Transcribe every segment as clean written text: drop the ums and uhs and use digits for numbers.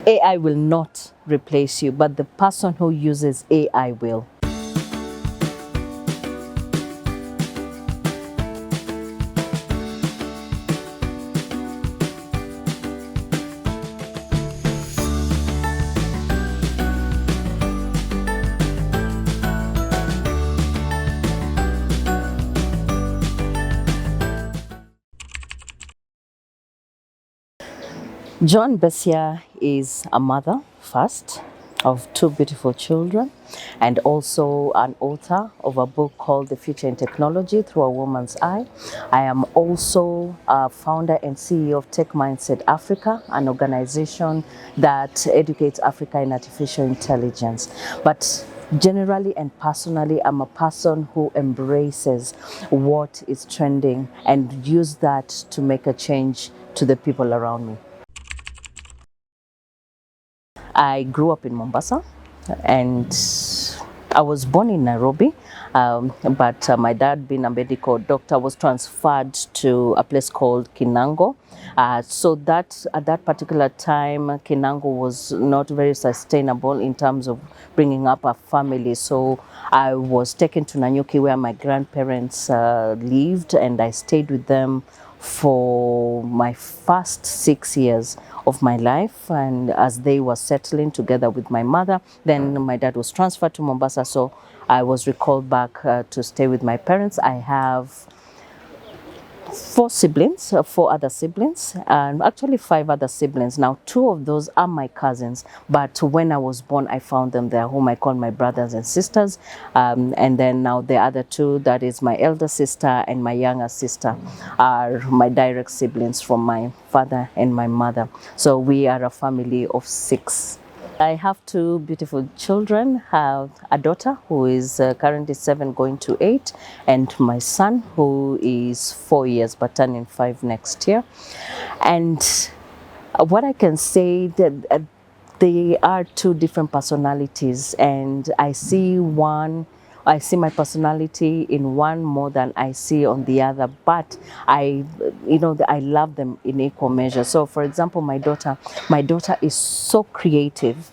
AI will not replace you, but the person who uses AI will. Joan Mbesya is a mother first of two beautiful children and also an author of a book called The Future in Technology Through a Woman's Eye. I am also a founder and CEO of Tech Mindset Africa, an organization that educates Africa in artificial intelligence. But generally and personally, I'm a person who embraces what is trending and use that to make a change to the people around me. I grew up in Mombasa and I was born in Nairobi, but my dad, being a medical doctor, was transferred to a place called Kinango. So that at that particular time, Kinango was not very sustainable in terms of bringing up a family. So I was taken to Nanyuki where my grandparents lived, and I stayed with them for my first 6 years of my life. And as they were settling together with my mother, then my dad was transferred to Mombasa, so I was recalled back to stay with my parents. I have four other siblings, and actually 5 other siblings. Now, 2 of those are my cousins, but when I was born, I found them there, whom I call my brothers and sisters. And then now the other 2, that is my elder sister and my younger sister, are my direct siblings from my father and my mother. So we are a family of 6. I have 2 beautiful children. Have a daughter who is currently 7 going to 8, and my son who is 4 years but turning 5 next year. And what I can say that they are 2 different personalities, and I see my personality in one more than I see on the other, but I love them in equal measure. So for example, my daughter is so creative.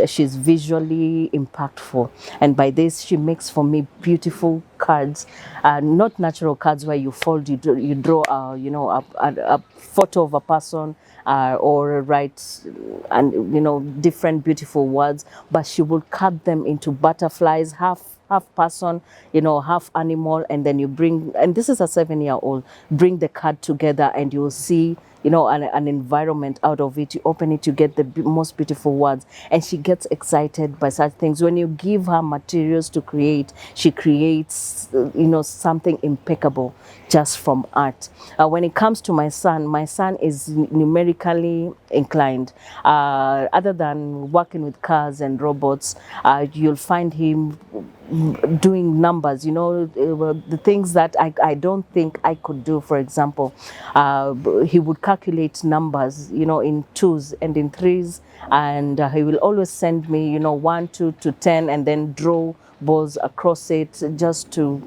She's visually impactful, and by this she makes for me beautiful cards, not natural cards where you fold, you draw a photo of a person, or write and different beautiful words, but she will cut them into butterflies, half person, half animal, and then you bring, and this is a 7-year-old, bring the card together and you'll see an environment out of it. You open it, you get the most beautiful words, and she gets excited by such things. When you give her materials to create, she creates something impeccable just from art. When it comes to my son is numerically inclined. Other than working with cars and robots, you'll find him doing numbers, the things that I don't think I could do. For example, he would calculate numbers, in 2s and in 3s, and he will always send me, 1, 2 to 10, and then draw balls across it just to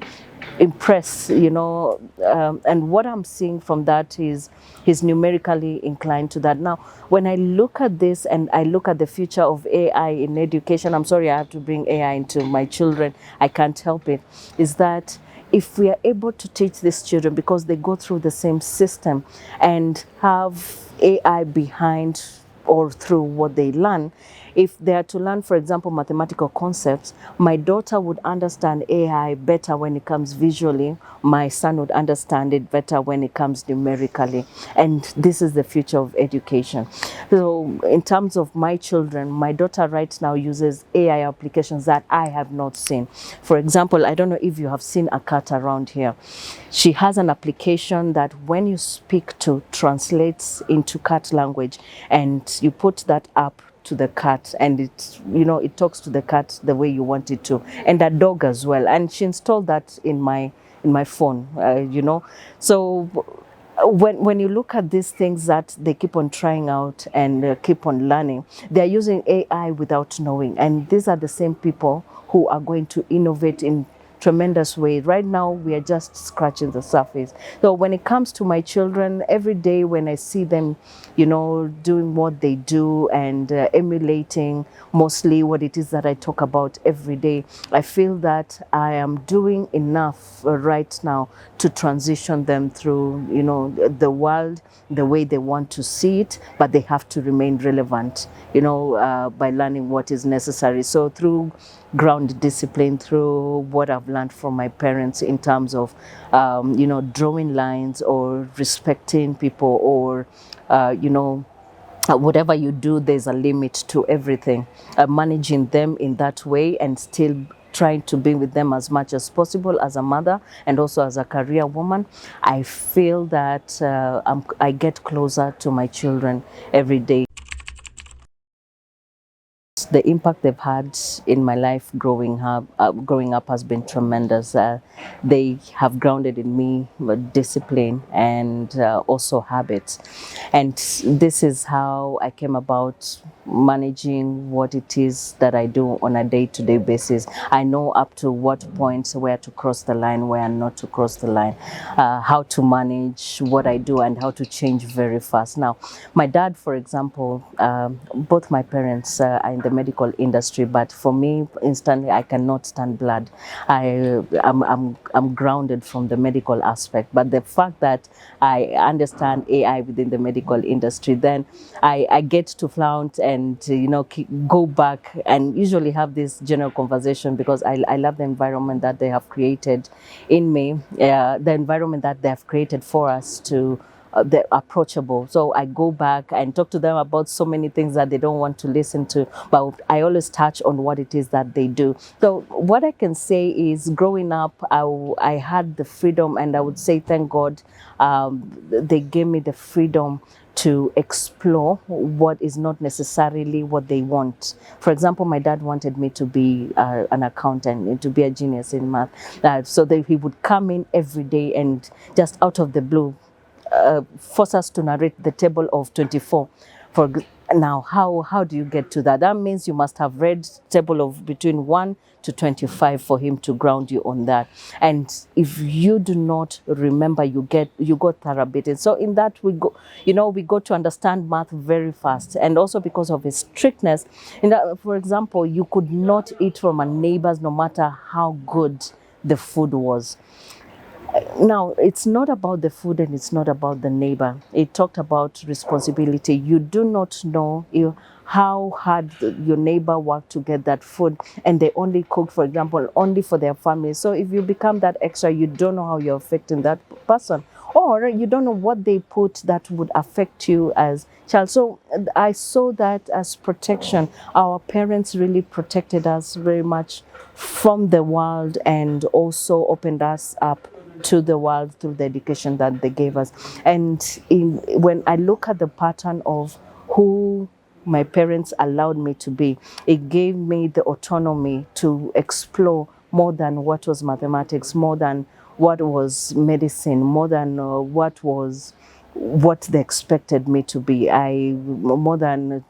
impress, and what I'm seeing from that is he's numerically inclined to that. Now, when I look at this and I look at the future of AI in education, I'm sorry I have to bring AI into my children, I can't help it, is that if we are able to teach these children, because they go through the same system, and have AI behind or through what they learn, if they are to learn, for example, mathematical concepts, my daughter would understand AI better when it comes visually. My son would understand it better when it comes numerically. And this is the future of education. So in terms of my children, my daughter right now uses AI applications that I have not seen. For example, I don't know if you have seen a cat around here. She has an application that when you speak to, translates into cat language, and you put that up to the cat, and it talks to the cat the way you want it to, and a dog as well. And she installed that in my phone, so when you look at these things that they keep on trying out and keep on learning, they're using AI without knowing, and these are the same people who are going to innovate in tremendous way. Right now, we are just scratching the surface. So when it comes to my children, every day when I see them, you know, doing what they do and emulating mostly what it is that I talk about every day, I feel that I am doing enough right now to transition them through, you know, the world the way they want to see it, but they have to remain relevant, you know, by learning what is necessary. So through ground discipline, through what I've learned from my parents in terms of, you know, drawing lines or respecting people or, you know, whatever you do, there's a limit to everything. Managing them in that way and still trying to be with them as much as possible as a mother and also as a career woman, I feel that I get closer to my children every day. The impact they've had in my life growing up has been tremendous. They have grounded in me discipline and also habits. And this is how I came about managing what it is that I do on a day-to-day basis. I know up to what points where to cross the line, where not to cross the line, how to manage what I do and how to change very fast. Now, my dad, for example, both my parents are in the medical industry, but for me, instantly, I cannot stand blood. I'm grounded from the medical aspect, but the fact that I understand AI within the medical industry, then I get to flaunt and, you know, go back and usually have this general conversation because I love the environment that they have created in me, the environment that they have created for us to they're approachable. So I go back and talk to them about so many things that they don't want to listen to, but I always touch on what it is that they do. So what I can say is growing up, I had the freedom, and I would say thank God they gave me the freedom to explore what is not necessarily what they want. For example, my dad wanted me to be an accountant and to be a genius in math. So that he would come in every day and just out of the blue force us to narrate the table of 24. Now, how do you get to that? That means you must have read table of between 1 to 25 for him to ground you on that. And if you do not remember, you got therapeutic. So in that we go, you know, we go to understand math very fast. And also because of his strictness, in that, for example, you could not eat from a neighbor's no matter how good the food was. Now, it's not about the food and it's not about the neighbor. It talked about responsibility. You do not know how hard your neighbor worked to get that food, and they only cook, for example, only for their family. So if you become that extra, you don't know how you're affecting that person, or you don't know what they put that would affect you as child. So I saw that as protection. Our parents really protected us very much from the world and also opened us up to the world through the education that they gave us. And when I look at the pattern of who my parents allowed me to be, it gave me the autonomy to explore more than what was mathematics, more than what was medicine, more than what they expected me to be. More than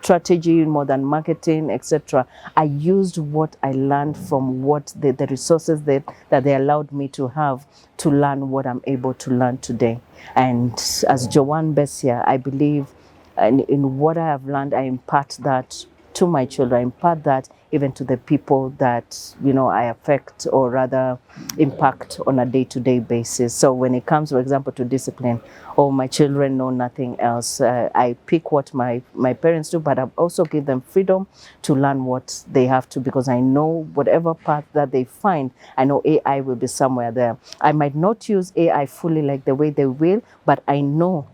strategy, more than marketing, etc. I used what I learned from what the resources that they allowed me to have to learn what I'm able to learn today. And as Joan Mbesya, I believe in what I have learned, I impart that to my children, I impart that even to the people that, you know, I affect or rather impact on a day-to-day basis. So when it comes, for example, to discipline, my children know nothing else. I pick what my parents do, but I also give them freedom to learn what they have to, because I know whatever path that they find, I know AI will be somewhere there. I might not use AI fully like the way they will, but I know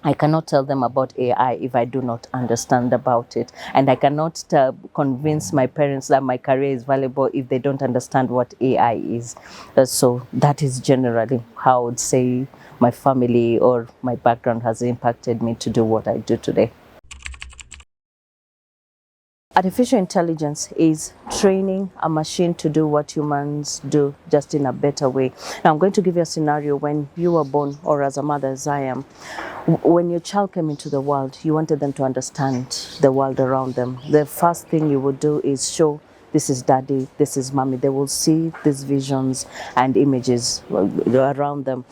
I cannot tell them about AI if I do not understand about it. And I cannot convince my parents that my career is valuable if they don't understand what AI is. So that is generally how I would say my family or my background has impacted me to do what I do today. Artificial intelligence is training a machine to do what humans do, just in a better way. Now, I'm going to give you a scenario when you were born, or as a mother as I am. When your child came into the world, you wanted them to understand the world around them. The first thing you would do is show this is daddy, this is mommy. They will see these visions and images around them.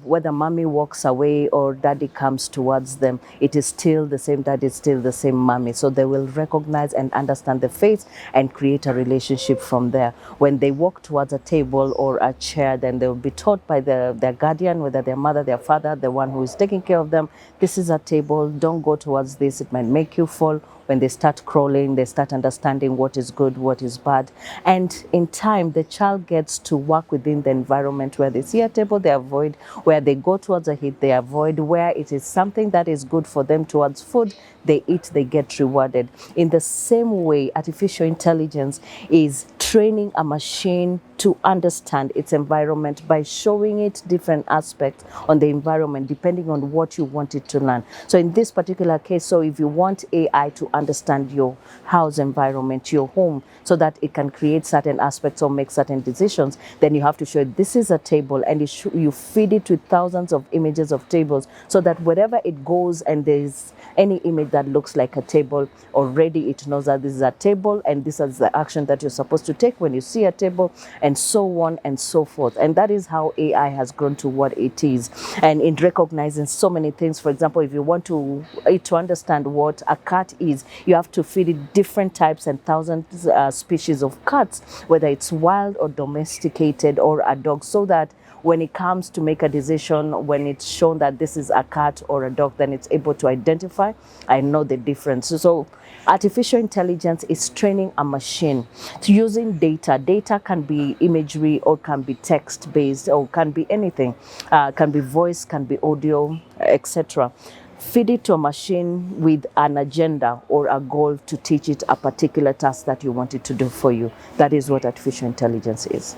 Whether mommy walks away or daddy comes towards them, it is still the same daddy, it's still the same mommy. So they will recognize and understand the face and create a relationship from there. When they walk towards a table or a chair, then they will be taught by their guardian, whether their mother, their father, the one who is taking care of them, this is a table, don't go towards this, it might make you fall. When they start crawling, they start understanding what is good, what is bad. And in time, the child gets to work within the environment where they see a table, they avoid, where they go towards a heat, they avoid, where it is something that is good for them towards food, they eat, they get rewarded. In the same way, artificial intelligence is training a machine to understand its environment by showing it different aspects on the environment depending on what you want it to learn. So in this particular case, so if you want AI to understand your house environment, your home, so that it can create certain aspects or make certain decisions, then you have to show it, this is a table, and you feed it with thousands of images of tables, so that wherever it goes and there's any image that looks like a table, already it knows that this is a table and this is the action that you're supposed to take when you see a table, and so on and so forth. And that is how AI has grown to what it is. And in recognizing so many things, for example, if you want to understand what a cat is, you have to feed it different types and thousands species of cats, whether it's wild or domesticated or a dog, so that when it comes to make a decision, when it's shown that this is a cat or a dog, then it's able to identify and know the difference. So artificial intelligence is training a machine using data. Data can be imagery or can be text based or can be anything, can be voice, can be audio, etc. Feed it to a machine with an agenda or a goal to teach it a particular task that you want it to do for you. That is what artificial intelligence is.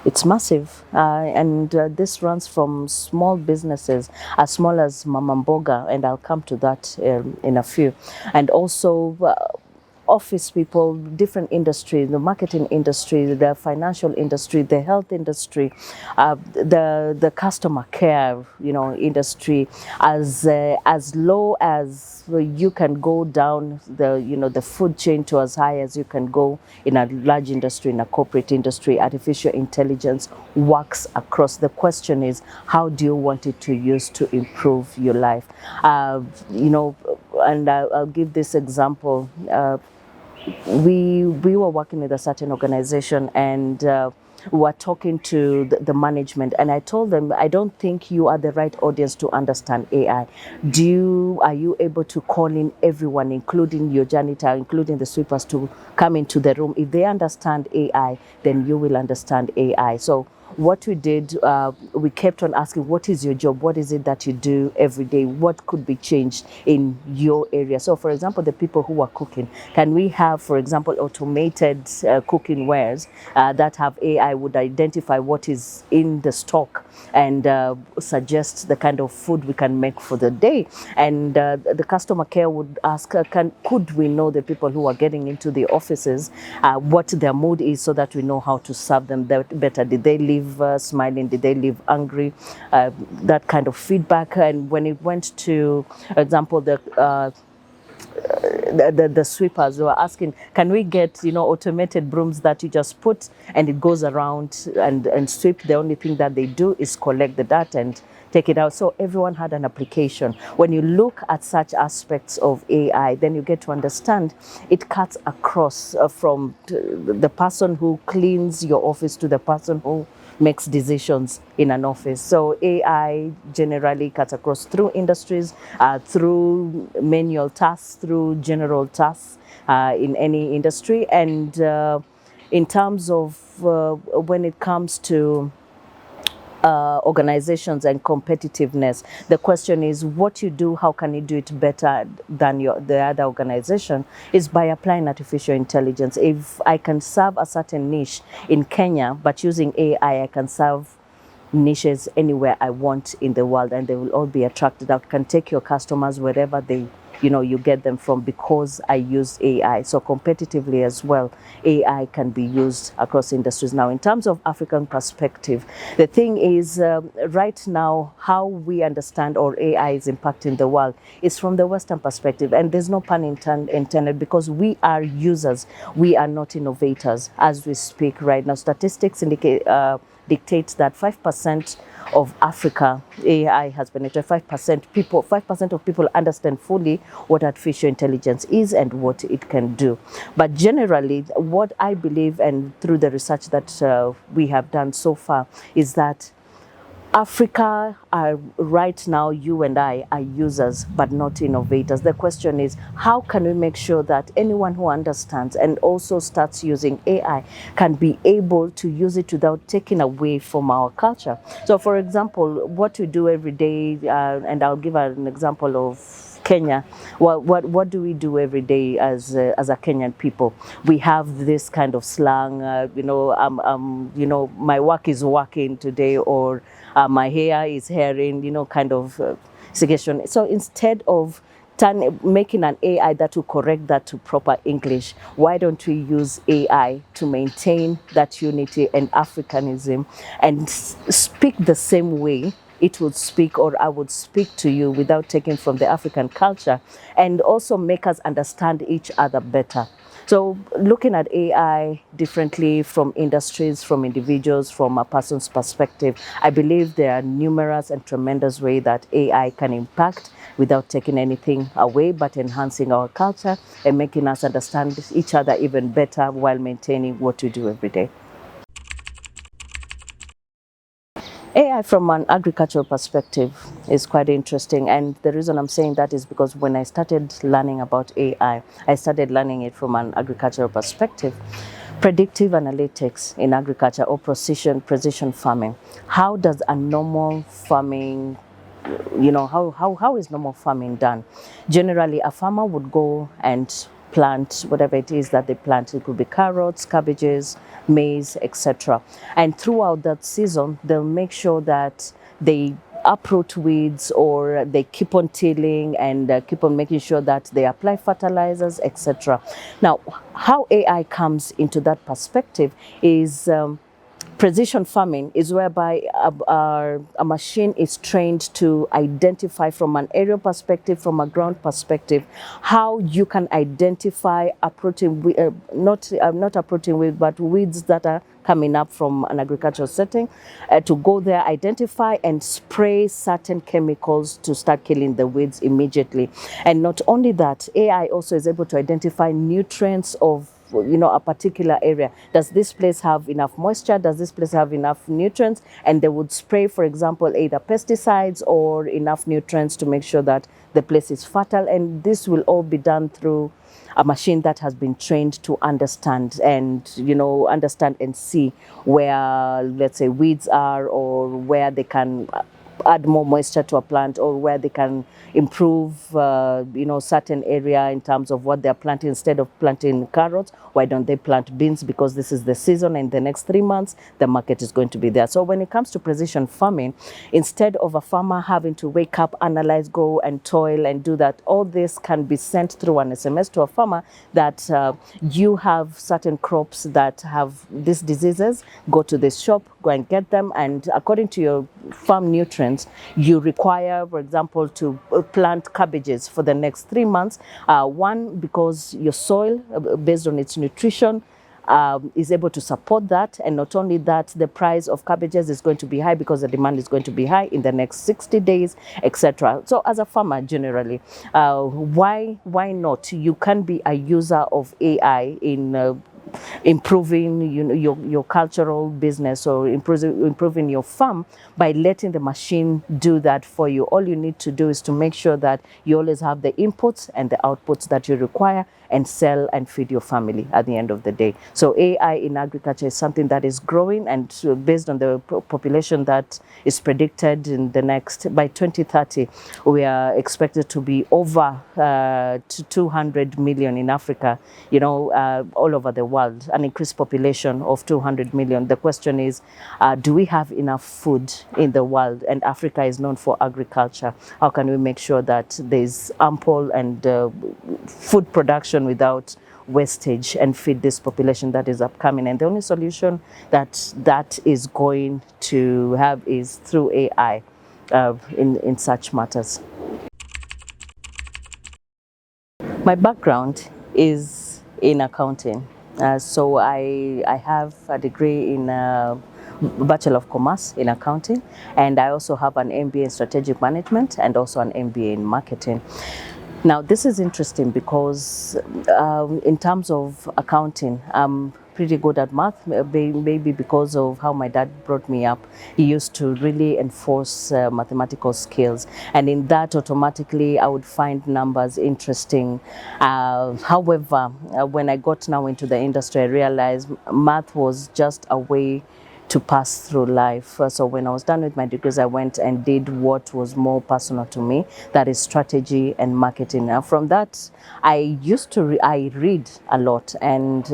It's massive, and this runs from small businesses as small as Mama Mboga, and I'll come to that in a few, and also office people, different industries, the marketing industry, the financial industry, the health industry, the customer care, industry, as low as you can go down the food chain to as high as you can go in a large industry, in a corporate industry. Artificial intelligence works across. The question is, how do you want it to use to improve your life? And I'll give this example. We were working with a certain organization, and we were talking to the management, and I told them, I don't think you are the right audience to understand AI. Are you able to call in everyone, including your janitor, including the sweepers, to come into the room? If they understand AI, then you will understand AI. So what we did, we kept on asking, what is your job? What is it that you do every day? What could be changed in your area? So, for example, the people who are cooking, can we have, for example, automated cooking wares that have AI would identify what is in the stock and suggest the kind of food we can make for the day? And the customer care would ask, could we know the people who are getting into the offices, what their mood is, so that we know how to serve them better? Did they leave smiling? Did they leave angry? That kind of feedback. And when it went to, for example, the sweepers were asking, can we get automated brooms that you just put and it goes around and sweep? The only thing that they do is collect the dirt and take it out. So everyone had an application. When you look at such aspects of AI, then you get to understand it cuts across from the person who cleans your office to the person who makes decisions in an office. So AI generally cuts across through industries, through manual tasks, through general tasks in any industry. And in terms of when it comes to organizations and competitiveness, the question is, what you do, how can you do it better than the other organization, is by applying artificial intelligence. If I can serve a certain niche in Kenya, but using AI, I can serve niches anywhere I want in the world, and they will all be attracted. I can take your customers wherever they you get them from, because I use AI. So competitively as well, AI can be used across industries. Now, in terms of African perspective, the thing is, right now, how we understand or AI is impacting the world is from the Western perspective, and there's no pun intended, because we are users, we are not innovators as we speak right now. Statistics dictates that 5% of Africa AI has penetrated. 5% of people understand fully what artificial intelligence is and what it can do. But generally, what I believe, and through the research that we have done so far, is that Africa are right now, you and I are users but not innovators. The question is, how can we make sure that anyone who understands and also starts using AI can be able to use it without taking away from our culture? So for example, what we do every day, and I'll give an example of Kenya. What do we do every day as a Kenyan people? We have this kind of slang, my work is working today, or my hair is hairing, kind of suggestion. So instead of making an AI that will correct that to proper English, why don't we use AI to maintain that unity and Africanism and speak the same way it would speak, or I would speak to you, without taking from the African culture, and also make us understand each other better. So looking at AI differently from industries, from individuals, from a person's perspective, I believe there are numerous and tremendous ways that AI can impact without taking anything away, but enhancing our culture and making us understand each other even better while maintaining what we do every day. AI from an agricultural perspective is quite interesting, and the reason I'm saying that is because when I started learning about AI, I started learning it from an agricultural perspective. Predictive analytics in agriculture, or precision farming. How does a normal farming, how is normal farming done? Generally, a farmer would go and plant whatever it is that they plant. It could be carrots, cabbages, maize, etc. And throughout that season, they'll make sure that they uproot weeds, or they keep on tilling and keep on making sure that they apply fertilizers, etc. Now, how AI comes into that perspective is precision farming is whereby a machine is trained to identify, from an aerial perspective, from a ground perspective, how you can identify not uprooting weeds, but weeds that are coming up from an agricultural setting, to go there, identify and spray certain chemicals to start killing the weeds immediately. And not only that, AI also is able to identify nutrients of a particular area. Does this place have enough moisture? Does this place have enough nutrients? And they would spray, for example, either pesticides or enough nutrients to make sure that the place is fertile. And this will all be done through a machine that has been trained to understand and see where, let's say, weeds are, or where they can add more moisture to a plant, or where they can improve certain area in terms of what they're planting. Instead of planting carrots, why don't they plant beans, because this is the season, and the next 3 months the market is going to be there. So when it comes to precision farming, instead of a farmer having to wake up, analyze, go and toil and do that, all this can be sent through an SMS to a farmer that you have certain crops that have these diseases, go to this shop, go and get them, and according to your farm nutrients, you require, for example, to plant cabbages for the next 3 months. One, because your soil, based on its nutrition, is able to support that. And not only that, the price of cabbages is going to be high, because the demand is going to be high in the next 60 days, etc. So as a farmer, generally, why not? You can be a user of AI in improving your cultural business, or improving your farm, by letting the machine do that for you. All you need to do is to make sure that you always have the inputs and the outputs that you require, and sell and feed your family at the end of the day. So AI in agriculture is something that is growing, and based on the population that is predicted in the next, by 2030, we are expected to be over 200 million in Africa, all over the world. world, an increased population of 200 million. The question is, do we have enough food in the world? And Africa is known for agriculture. How can we make sure that there's ample and food production without wastage and feed this population that is upcoming? And the only solution that is going to have is through AI in such matters. My background is in accounting. So I have a degree in Bachelor of Commerce in accounting, and I also have an MBA in strategic management and also an MBA in marketing. Now, this is interesting because in terms of accounting, I'm pretty good at math, maybe because of how my dad brought me up. He used to really enforce mathematical skills, and in that automatically I would find numbers interesting. However, when I got now into the industry, I realized math was just a way to pass through life. So when I was done with my degrees, I went and did what was more personal to me, that is strategy and marketing. Now from that, I used to I read a lot, and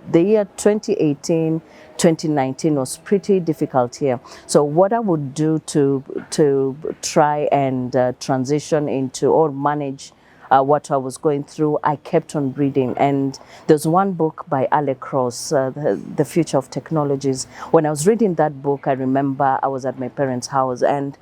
the year 2018, 2019 was pretty difficult year. So what I would do to try and transition into or manage what I was going through, I kept on reading. And there's one book by Alec Cross, the Future of Technologies. When I was reading that book, I remember I was at my parents' house, and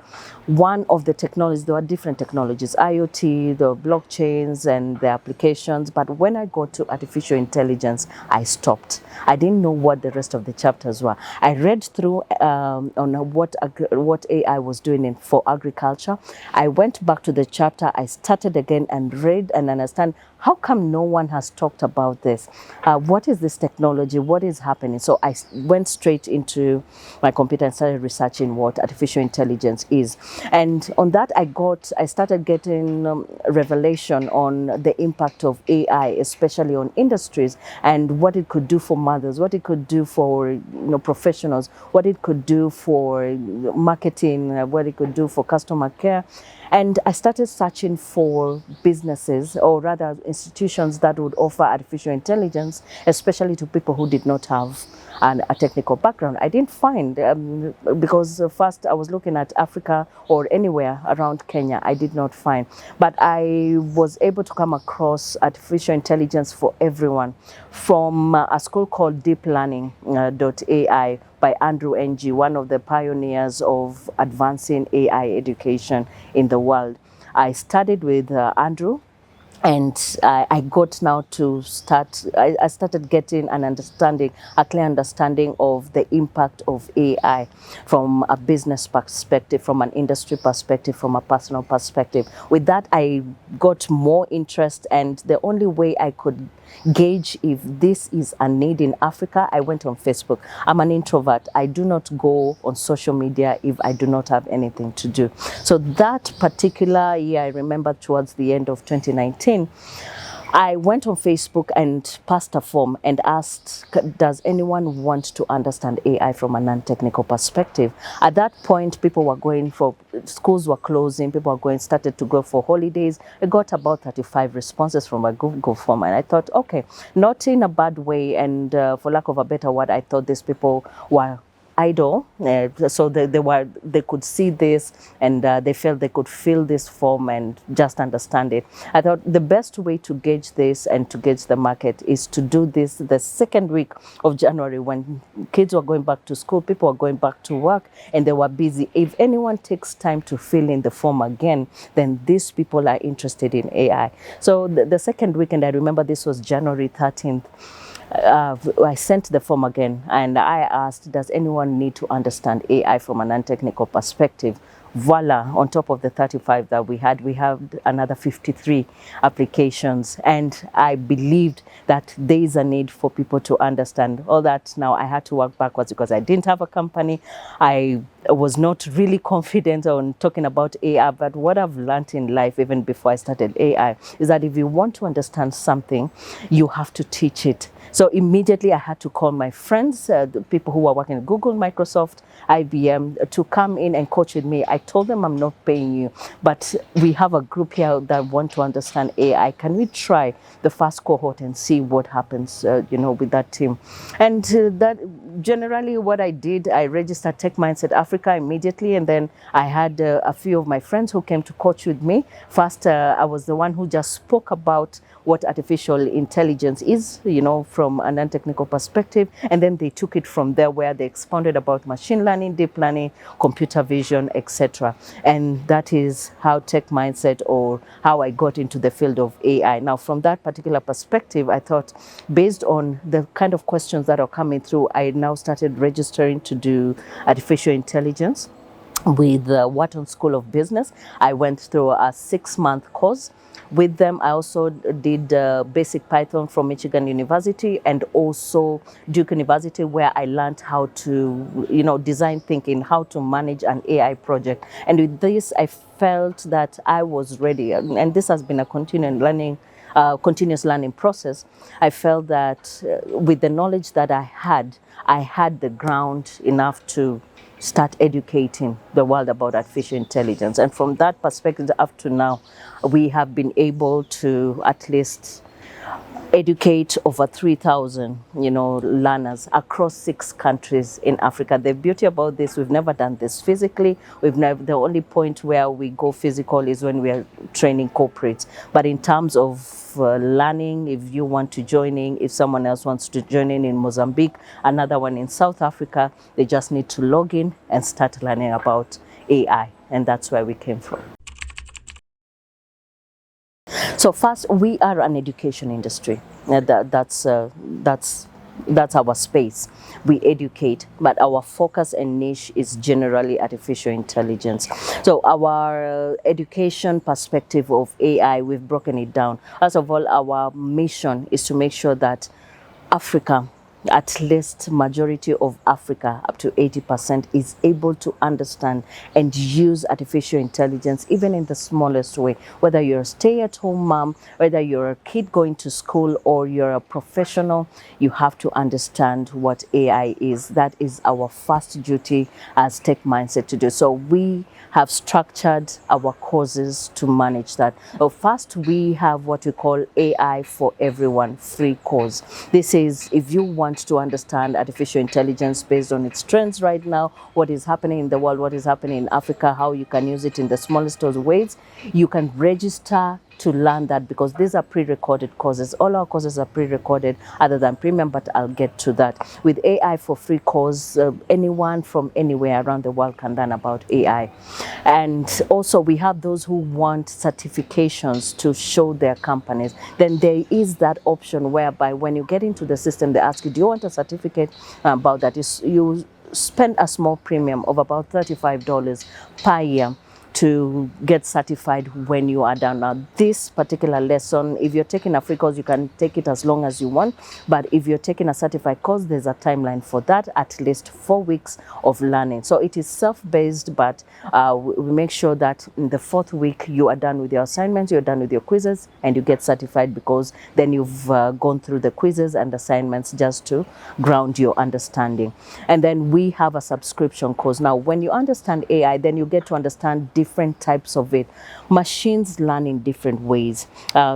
one of the technologies, there were different technologies, IoT, the blockchains and the applications. But when I got to artificial intelligence, I stopped. I didn't know what the rest of the chapters were. I read through on what AI was doing for agriculture. I went back to the chapter, I started again and read and understand, how come no one has talked about this? What is this technology? What is happening? So I went straight into my computer and started researching what artificial intelligence is. And on that, I started getting revelation on the impact of AI, especially on industries, and what it could do for mothers, what it could do for professionals, what it could do for marketing, what it could do for customer care. And I started searching for businesses, or rather institutions, that would offer artificial intelligence, especially to people who did not have a technical background. I didn't find, because first I was looking at Africa or anywhere around Kenya, I did not find. But I was able to come across artificial intelligence for everyone from a school called Deep Learning .ai by Andrew Ng, one of the pioneers of advancing AI education in the world. I studied with Andrew, and I got now to start, I started getting an understanding, a clear understanding of the impact of AI from a business perspective, from an industry perspective, from a personal perspective. With that, I got more interest, and the only way I could gauge if this is a need in Africa, I went on Facebook. I'm an introvert. I do not go on social media if I do not have anything to do. So that particular year, I remember towards the end of 2019, I went on Facebook and passed a form and asked, does anyone want to understand AI from a non-technical perspective? At that point, people were going for, schools were closing, people were started to go for holidays. I got about 35 responses from a Google form, and I thought, okay, not in a bad way, and for lack of a better word, I thought these people were idle, so they could see this, and they felt they could fill this form and just understand it. I thought the best way to gauge this and to gauge the market is to do this the second week of January, when kids were going back to school, people were going back to work, and they were busy. If anyone takes time to fill in the form again, then these people are interested in AI. So the second weekend, I remember this was January 13th, I sent the form again, and I asked, does anyone need to understand AI from a non-technical perspective? Voila, on top of the 35 that we had, we have another 53 applications. And I believed that there is a need for people to understand all that. Now I had to work backwards because I didn't have a company. I was not really confident on talking about AI, but what I've learned in life, even before I started AI, is that if you want to understand something, you have to teach it. So immediately I had to call my friends, the people who were working at Google, Microsoft, IBM, to come in and coach with me. I told them I'm not paying you, but we have a group here that want to understand AI. Can we try the first cohort and see what happens, with that team? And that generally what I did, I registered Tech Mindset Africa immediately, and then I had a few of my friends who came to coach with me. First, I was the one who just spoke about what artificial intelligence is, from a non-technical perspective, and then they took it from there, where they expounded about machine learning, deep learning, computer vision, etc. And that is how Tech Mindset, or how I got into the field of AI. Now, from that particular perspective, I thought, based on the kind of questions that are coming through, I now started registering to do artificial intelligence with the Wharton School of Business. I went through a 6-month course with them. I also did basic Python from Michigan University and also Duke University, where I learned how to, design thinking, how to manage an AI project. And with this, I felt that I was ready. And this has been a continuous learning process. I felt that with the knowledge that I had the ground enough to start educating the world about artificial intelligence. And from that perspective, up to now, we have been able to at least educate over 3,000, learners across 6 countries in Africa. The beauty about this, we've never done this physically. The only point where we go physical is when we are training corporates. But in terms of learning, if you want to join in, if someone else wants to join in Mozambique, another one in South Africa, they just need to log in and start learning about AI. And that's where we came from. So first, we are an education industry. That's our space. We educate, but our focus and niche is generally artificial intelligence. So our education perspective of AI, we've broken it down. First of all, our mission is to make sure that Africa, at least majority of Africa, up to 80%, is able to understand and use artificial intelligence, even in the smallest way. Whether you're a stay-at-home mom, whether you're a kid going to school, or you're a professional, you have to understand what AI is. That is our first duty as Tech Mindset to do. So we have structured our courses to manage that. So first, we have what we call AI for Everyone free course. This is if you want to understand artificial intelligence based on its trends right now, what is happening in the world, what is happening in Africa, how you can use it in the smallest of ways, you can register to learn that, because these are pre-recorded courses. All our courses are pre-recorded other than premium, but I'll get to that. With AI for free course, anyone from anywhere around the world can learn about AI. And also we have those who want certifications to show their companies. Then there is that option whereby when you get into the system, they ask you, do you want a certificate about that? You spend a small premium of about $35 per year to get certified when you are done. Now, this particular lesson, if you're taking a free course, you can take it as long as you want. But if you're taking a certified course, there's a timeline for that, at least 4 weeks of learning. So it is self-based, but we make sure that in the 4th week, you are done with your assignments, you're done with your quizzes, and you get certified, because then you've gone through the quizzes and assignments just to ground your understanding. And then we have a subscription course. Now, when you understand AI, then you get to understand different types of it. Machines learn in different ways.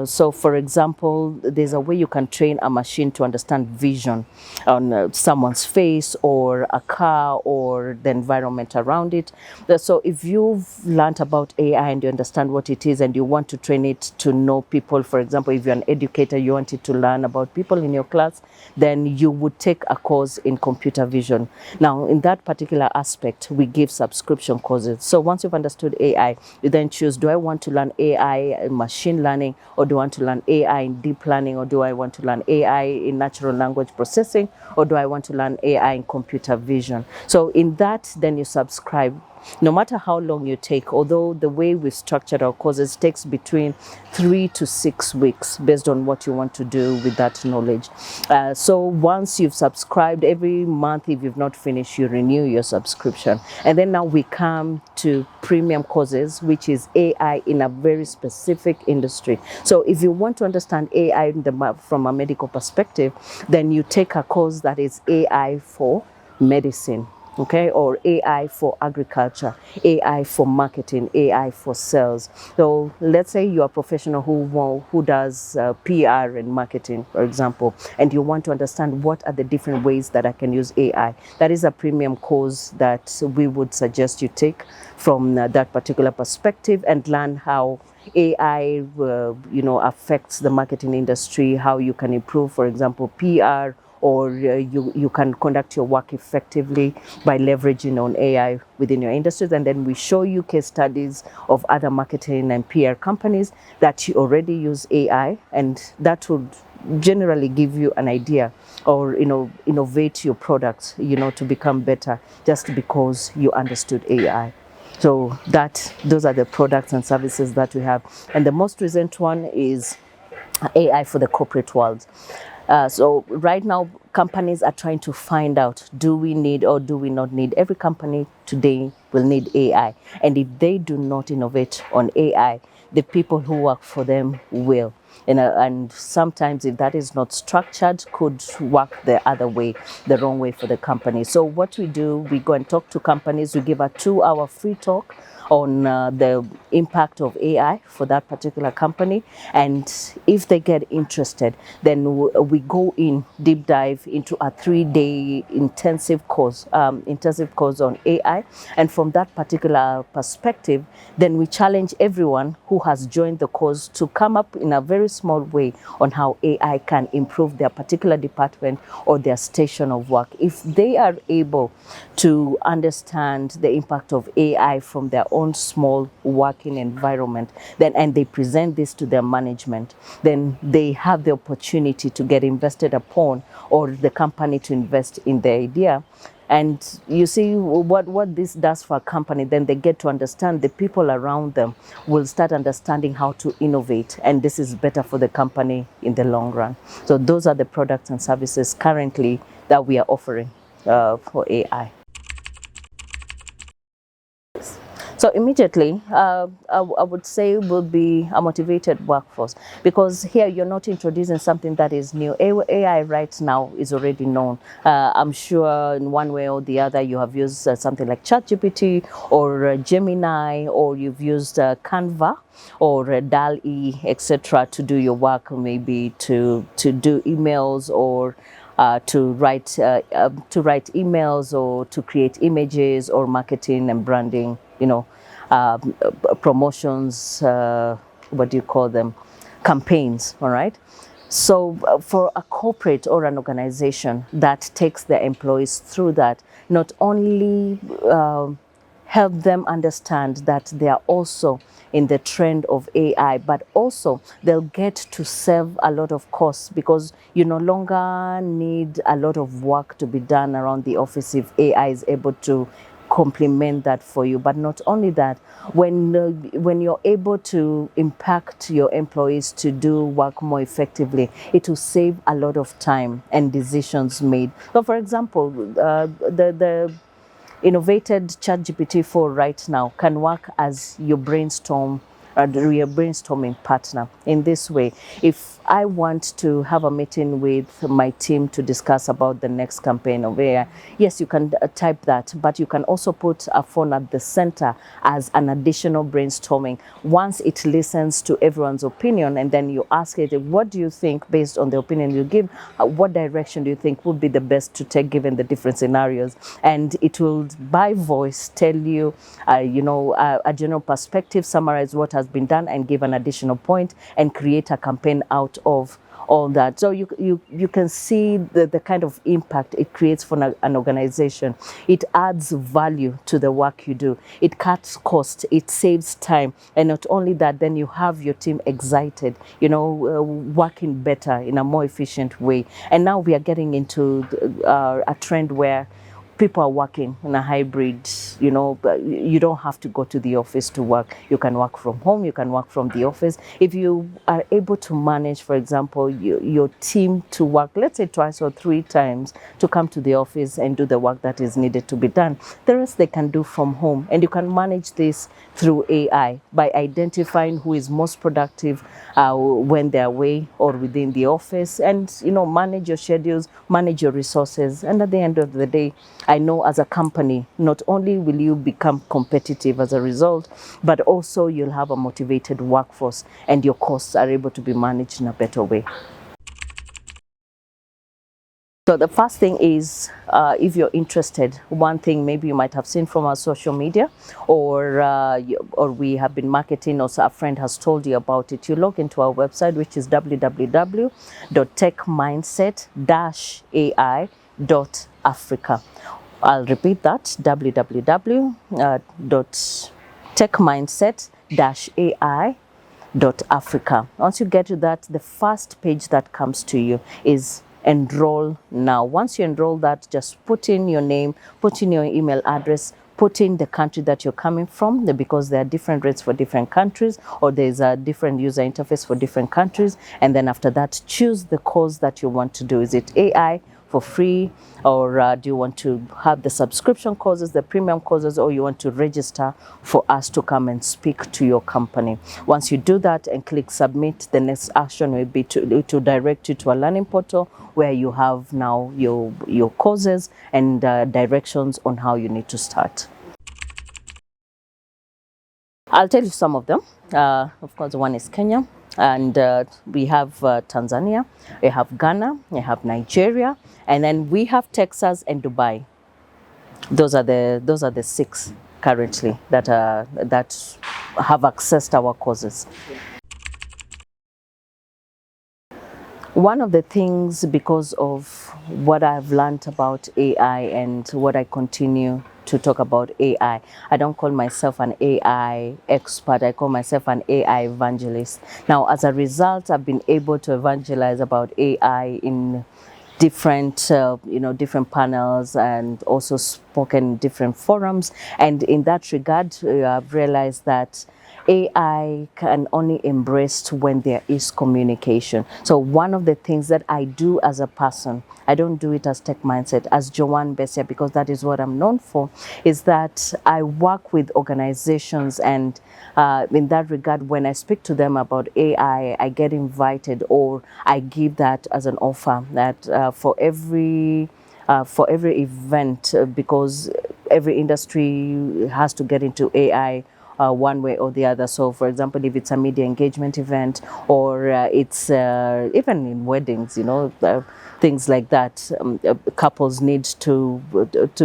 So for example, there's a way you can train a machine to understand vision on someone's face or a car or the environment around it. So if you've learned about AI and you understand what it is and you want to train it to know people, for example, if you're an educator, you want it to learn about people in your class, then you would take a course in computer vision. Now, in that particular aspect, we give subscription courses. So once you've understood AI, you then choose, do I want to learn AI in machine learning, or do I want to learn AI in deep learning, or do I want to learn AI in natural language processing, or do I want to learn AI in computer vision? So in that, then you subscribe. No matter how long you take, although the way we've structured our courses takes between 3 to 6 weeks based on what you want to do with that knowledge. So once you've subscribed, every month, if you've not finished, you renew your subscription. And then now we come to premium courses, which is AI in a very specific industry. So if you want to understand AI from a medical perspective, then you take a course that is AI for medicine. okay, or AI for agriculture, AI for marketing, AI for sales. So let's say you're a professional who does PR and marketing, for example, and you want to understand what are the different ways that I can use AI. That is a premium course that we would suggest you take from that particular perspective and learn how AI, affects the marketing industry, how you can improve, for example, PR, or you can conduct your work effectively by leveraging on AI within your industries. And then we show you case studies of other marketing and PR companies that you already use AI, and that would generally give you an idea or innovate your products to become better just because you understood AI. So those are the products and services that we have. And the most recent one is AI for the corporate world. So right now, companies are trying to find out, do we need or do we not need? Every company today will need AI. And if they do not innovate on AI, the people who work for them will. And sometimes if that is not structured, could work the other way, the wrong way for the company. So what we do, we go and talk to companies. We give a 2-hour free talk on the impact of AI for that particular company. And if they get interested, then we go in deep dive into a 3-day intensive course on AI. And from that particular perspective, then we challenge everyone who has joined the course to come up in a very small way on how AI can improve their particular department or their station of work. If they are able to understand the impact of AI from their own small working environment, then and they present this to their management, then they have the opportunity to get invested upon, or the company to invest in the idea. And you see what this does for a company, then they get to understand, the people around them will start understanding how to innovate, and this is better for the company in the long run. So those are the products and services currently that we are offering for AI. So immediately, I would say will be a motivated workforce, because here you're not introducing something that is new. AI right now is already known. I'm sure in one way or the other you have used something like ChatGPT or Gemini, or you've used Canva or DAL-E, etc., to do your work, maybe to do emails, or to write emails, or to create images, or marketing and branding, promotions, what do you call them, campaigns, all right? So for a corporate or an organization that takes their employees through that, not only help them understand that they are also in the trend of AI, but also they'll get to save a lot of costs, because you no longer need a lot of work to be done around the office if AI is able to complement that for you. But not only that, when you're able to impact your employees to do work more effectively, it will save a lot of time and decisions made. So for example, the innovated ChatGPT 4 right now can work as your brainstorming partner. In this way, if I want to have a meeting with my team to discuss about the next campaign of AI, yes, you can type that, but you can also put a phone at the center as an additional brainstorming. Once it listens to everyone's opinion, and then you ask it, what do you think, based on the opinion you give, what direction do you think would be the best to take given the different scenarios? And it will, by voice, tell you, a general perspective, summarize what has been done, and give an additional point, and create a campaign out of all that. So you can see the kind of impact it creates for an organization. It adds value to the work you do. It cuts costs. It saves time. And not only that, then you have your team excited, working better in a more efficient way. And now we are getting into a trend where people are working in a hybrid, but you don't have to go to the office to work. You can work from home, you can work from the office. If you are able to manage, for example, your team to work, let's say twice or 3 times, to come to the office and do the work that is needed to be done, the rest they can do from home. And you can manage this through AI by identifying who is most productive when they're away or within the office, and manage your schedules, manage your resources. And at the end of the day, I know as a company, not only will you become competitive as a result, but also you'll have a motivated workforce and your costs are able to be managed in a better way. So the first thing is, if you're interested, one thing maybe you might have seen from our social media, or we have been marketing, or a friend has told you about it. You log into our website, which is www.techmindset-ai.africa. I'll repeat that: www.techmindset-ai.africa. Once you get to that, the first page that comes to you is enroll now. Once you enroll that, just put in your name, put in your email address, put in the country that you're coming from, because there are different rates for different countries, or there's a different user interface for different countries. And then after that, choose the course that you want to do. Is it AI for free, or do you want to have the subscription courses, the premium courses, or you want to register for us to come and speak to your company? Once you do that and click submit, the next action will be to direct you to a learning portal where you have now your courses and directions on how you need to start. I'll tell you some of them. Of course, one is Kenya, and we have Tanzania, we have Ghana, we have Nigeria, and then we have Texas and Dubai. Those are the 6 currently that have accessed our courses. One of the things, because of what I've learned about AI and what I continue to talk about AI, I don't call myself an AI expert, I call myself an AI evangelist. Now, as a result, I've been able to evangelize about AI in different different panels, and also spoken in different forums. And in that regard, I've realized that AI can only embrace when there is communication. So one of the things that I do as a person, I don't do it as Tech Mindset, as Joan Mbesya, because that is what I'm known for, is that I work with organizations, and in that regard, when I speak to them about AI, I get invited, or I give that as an offer, that for every event, because every industry has to get into AI one way or the other. So, for example, if it's a media engagement event, or it's even in weddings, things like that, couples need to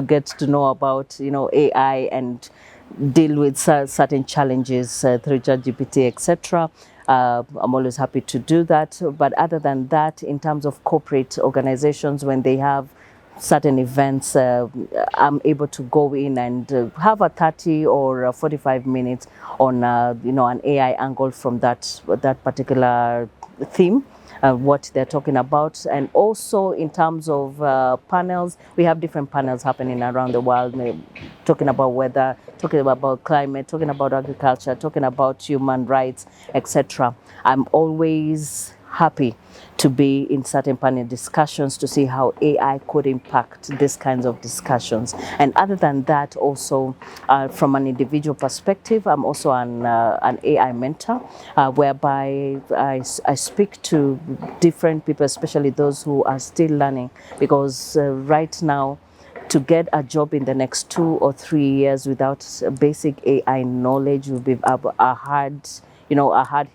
get to know about AI and deal with certain challenges through ChatGPT, etc. I'm always happy to do that. But other than that, in terms of corporate organizations, when they have certain events, I'm able to go in and have a 30 or 45 minutes on an AI angle from that particular theme, what they're talking about. And also in terms of panels, we have different panels happening around the world, talking about weather, talking about climate, talking about agriculture, talking about human rights, etc. I'm always happy to be in certain panel discussions to see how AI could impact these kinds of discussions. And other than that, also from an individual perspective, I'm also an AI mentor, whereby I speak to different people, especially those who are still learning, because right now, to get a job in the next 2 or 3 years without basic AI knowledge will be a hard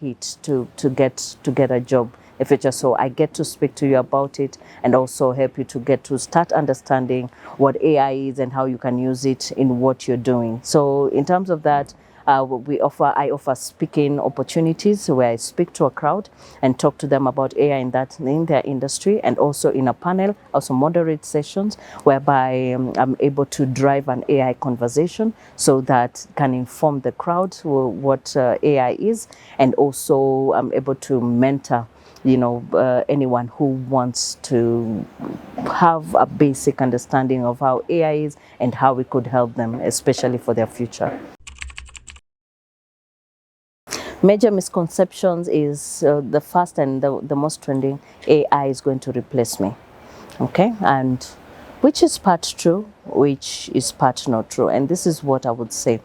hit to get a job. If it's just so, I get to speak to you about it and also help you to get to start understanding what AI is and how you can use it in what you're doing. So in terms of that, I offer speaking opportunities where I speak to a crowd and talk to them about AI in their industry, and also in a panel, also moderate sessions whereby I'm able to drive an AI conversation so that can inform the crowd what AI is, and also I'm able to mentor anyone who wants to have a basic understanding of how AI is and how we could help them, especially for their future. Major misconceptions is the first and the most trending: AI is going to replace me. Okay, and which is part true, which is part not true. And this is what I would say.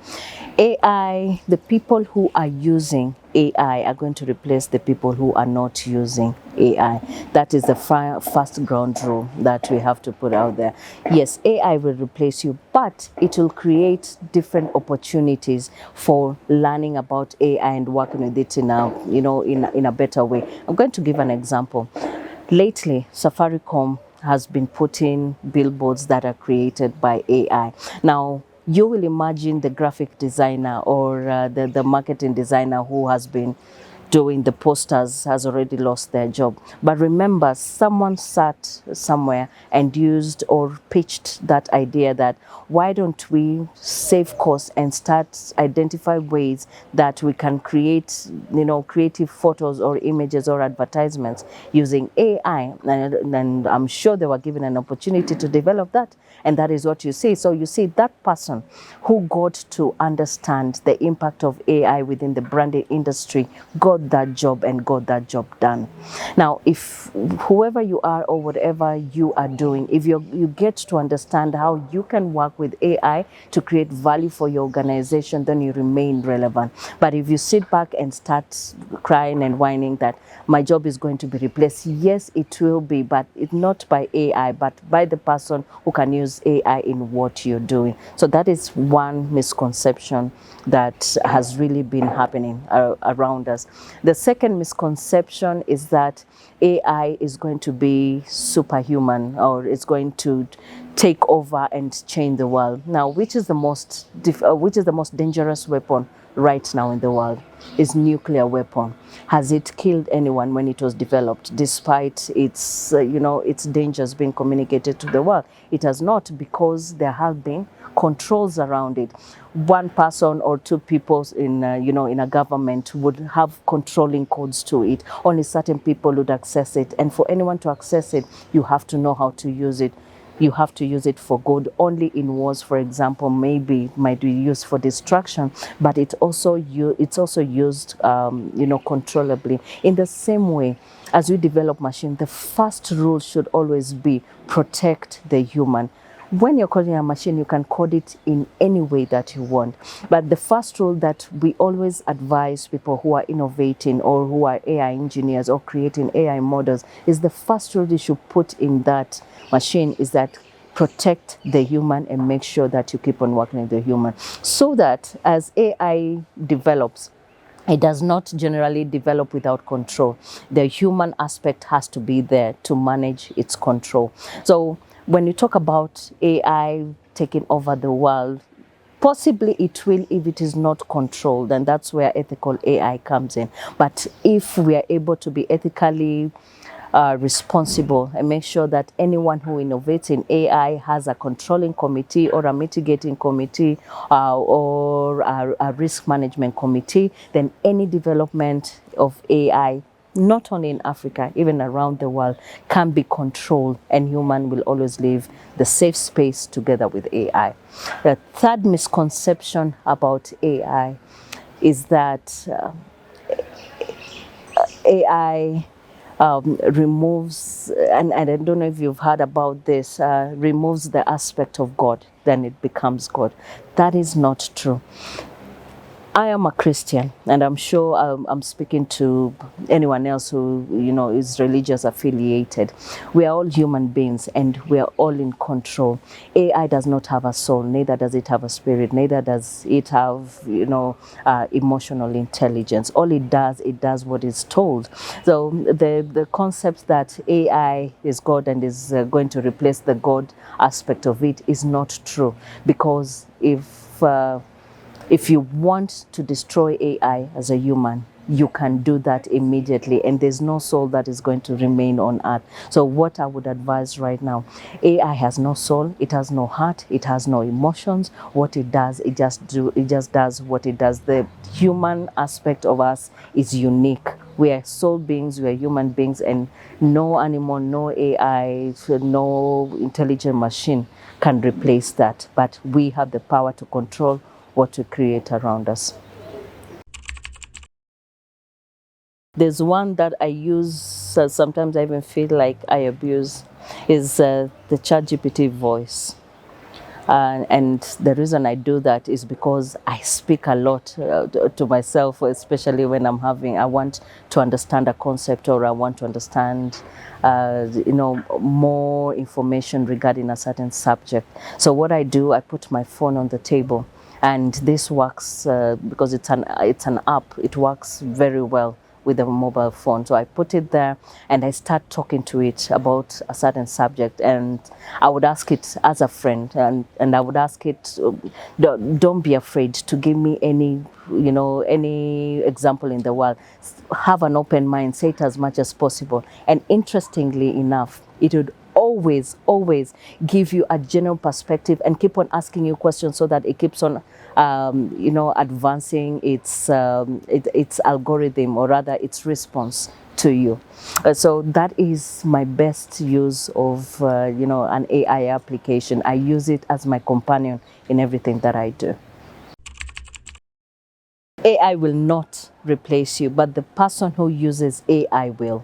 AI, the people who are using AI are going to replace the people who are not using AI. That is the first ground rule that we have to put out there. Yes, AI will replace you, but it will create different opportunities for learning about AI and working with it in a, in a better way. I'm going to give an example. Lately, Safaricom has been putting billboards that are created by AI. Now, you will imagine the graphic designer or the marketing designer who has been doing the posters has already lost their job. But remember, someone sat somewhere and used or pitched that idea that why don't we save costs and start identify ways that we can create, creative photos or images or advertisements using AI. And I'm sure they were given an opportunity to develop that. And that is what you see. So you see that person who got to understand the impact of AI within the branding industry got that job and got that job done. Now, if whoever you are or whatever you are doing, if you get to understand how you can work with AI to create value for your organization, then you remain relevant. But if you sit back and start crying and whining that my job is going to be replaced, yes, it will be, but it's not by AI, but by the person who can use AI in what you're doing. So that is one misconception that has really been happening around us. The second misconception is that AI is going to be superhuman or it's going to take over and change the world. Now, which is the most dangerous weapon right now in the world? Is nuclear weapon. Has it killed anyone when it was developed, despite its its dangers being communicated to the world? It has not, because there have been controls around it. One person or two people in in a government would have controlling codes to it. Only certain people would access it, and for anyone to access it, you have to know how to use it. You have to use it for good. Only in wars, for example, maybe might be used for destruction, but it's also used controllably. In the same way, as we develop machine, the first rule should always be protect the human. When you're coding a machine, you can code it in any way that you want. But the first rule that we always advise people who are innovating or who are AI engineers or creating AI models is the first rule you should put in that machine is that protect the human and make sure that you keep on working with the human, so that as AI develops, it does not generally develop without control. The human aspect has to be there to manage its control. So when you talk about AI taking over the world, possibly it will if it is not controlled, and that's where ethical AI comes in. But if we are able to be ethically responsible and make sure that anyone who innovates in AI has a controlling committee or a mitigating committee or a risk management committee, then any development of AI, not only in Africa, even around the world, can be controlled, and human will always live the safe space together with AI. The third misconception about AI is that AI removes, and I don't know if you've heard about this, removes the aspect of God, then it becomes God. That is not true. I am a Christian, and I'm sure I'm speaking to anyone else who is religious affiliated. We are all human beings, and we are all in control. AI does not have a soul, neither does it have a spirit, neither does it have emotional intelligence. All it does what it's told. So the concept that AI is God and is going to replace the God aspect of it is not true, because if you want to destroy AI as a human, you can do that immediately, and there's no soul that is going to remain on earth. So what I would advise right now, AI has no soul, it has no heart, it has no emotions. What it does, it just does what it does. The human aspect of us is unique. We are soul beings, we are human beings, and no animal, no AI, no intelligent machine can replace that. But we have the power to control what we create around us. There's one that I use, sometimes I even feel like I abuse. is the ChatGPT voice. And the reason I do that is because I speak a lot to myself, especially when I want to understand a concept, or I want to understand, more information regarding a certain subject. So what I do, I put my phone on the table, and this works because it's an app. It works very well with a mobile phone. So I put it there and I start talking to it about a certain subject, and I would ask it as a friend, and I would ask it, don't be afraid to give me any example in the world. Have an open mind, say it as much as possible. And interestingly enough, it would always give you a general perspective and keep on asking you questions, so that it keeps on advancing its algorithm, or rather its response to you. So that is my best use of an AI application. I use it as my companion in everything that I do. AI will not replace you, but the person who uses AI will.